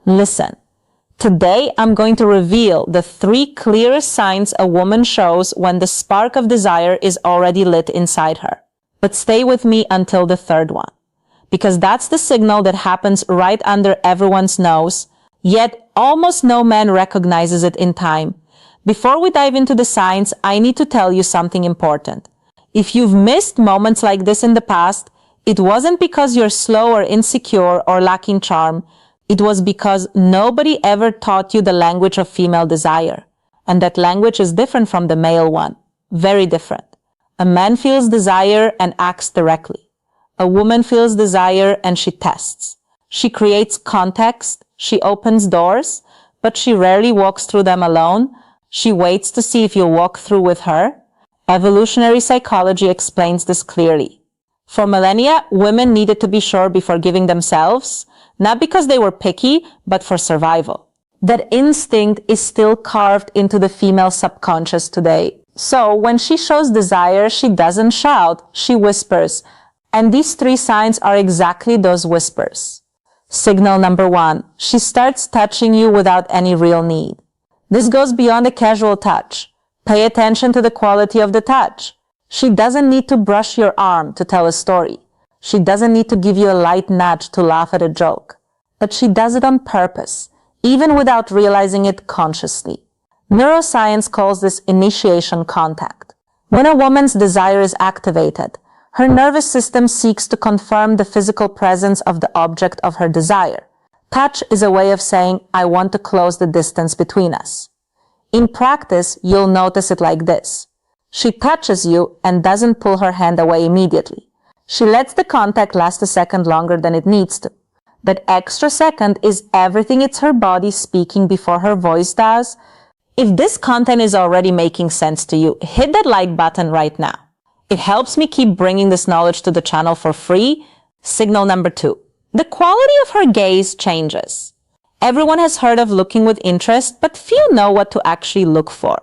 Listen, today I'm going to reveal the 3 clearest signs a woman shows when the spark of desire is already lit inside her. But stay with me until the 3rd one, because that's the signal that happens right under everyone's nose, yet almost no man recognizes it in time. Before we dive into the signs, I need to tell you something important. If you've missed moments like this in the past, it wasn't because you're slow or insecure or lacking charm. It was because nobody ever taught you the language of female desire. And that language is different from the male one. Very different. A man feels desire and acts directly. A woman feels desire and she tests. She creates context. She opens doors, but she rarely walks through them alone. She waits to see if you'll walk through with her. Evolutionary psychology explains this clearly. For millennia, women needed to be sure before giving themselves, not because they were picky, but for survival. That instinct is still carved into the female subconscious today. So when she shows desire, she doesn't shout, she whispers. And these 3 signs are exactly those whispers. Signal number 1, she starts touching you without any real need. This goes beyond a casual touch. Pay attention to the quality of the touch. She doesn't need to brush your arm to tell a story. She doesn't need to give you a light nudge to laugh at a joke. But she does it on purpose, even without realizing it consciously. Neuroscience calls this initiation contact. When a woman's desire is activated, her nervous system seeks to confirm the physical presence of the object of her desire. Touch is a way of saying, I want to close the distance between us. In practice, you'll notice it like this. She touches you and doesn't pull her hand away immediately. She lets the contact last a second longer than it needs to. That extra second is everything it's her body speaking before her voice does. If this content is already making sense to you, hit that like button right now. It helps me keep bringing this knowledge to the channel for free. Signal number 2. The quality of her gaze changes. Everyone has heard of looking with interest, but few know what to actually look for.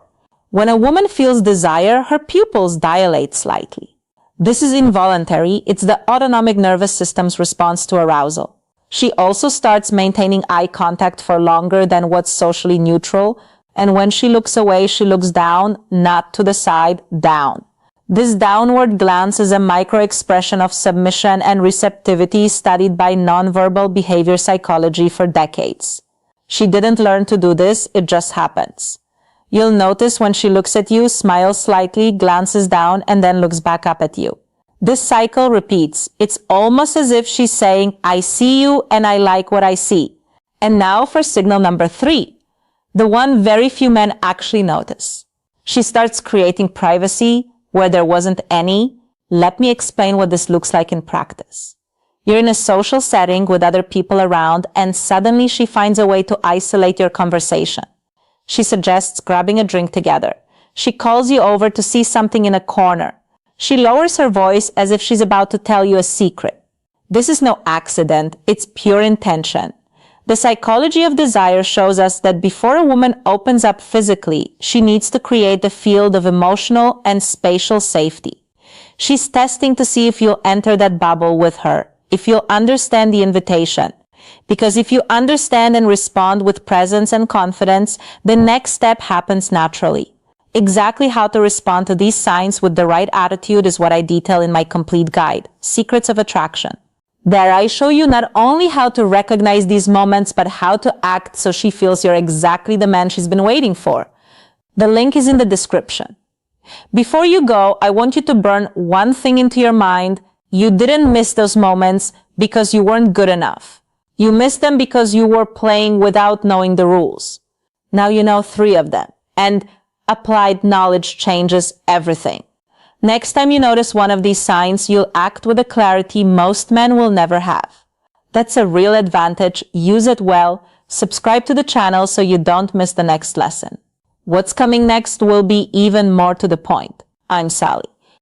When a woman feels desire, her pupils dilate slightly. This is involuntary. It's the autonomic nervous system's response to arousal. She also starts maintaining eye contact for longer than what's socially neutral, and when she looks away, she looks down, not to the side, down. This downward glance is a micro-expression of submission and receptivity studied by nonverbal behavior psychology for decades. She didn't learn to do this, it just happens. You'll notice when she looks at you, smiles slightly, glances down, and then looks back up at you. This cycle repeats. It's almost as if she's saying, I see you and I like what I see. And now for signal number 3, the one very few men actually notice. She starts creating privacy where there wasn't any. Let me explain what this looks like in practice. You're in a social setting with other people around, and suddenly she finds a way to isolate your conversation. She suggests grabbing a drink together. She calls you over to see something in a corner. She lowers her voice as if she's about to tell you a secret. This is no accident, it's pure intention. The psychology of desire shows us that before a woman opens up physically, she needs to create the field of emotional and spatial safety. She's testing to see if you'll enter that bubble with her, if you'll understand the invitation. Because if you understand and respond with presence and confidence, the next step happens naturally. Exactly how to respond to these signs with the right attitude is what I detail in my complete guide, Secrets of Attraction. There I show you not only how to recognize these moments, but how to act so she feels you're exactly the man she's been waiting for. The link is in the description. Before you go, I want you to burn one thing into your mind. You didn't miss those moments because you weren't good enough. You missed them because you were playing without knowing the rules. Now you know 3 of them, and applied knowledge changes everything. Next time you notice one of these signs, you'll act with a clarity most men will never have. That's a real advantage. Use it well. Subscribe to the channel so you don't miss the next lesson. What's coming next will be even more to the point. I'm Sally.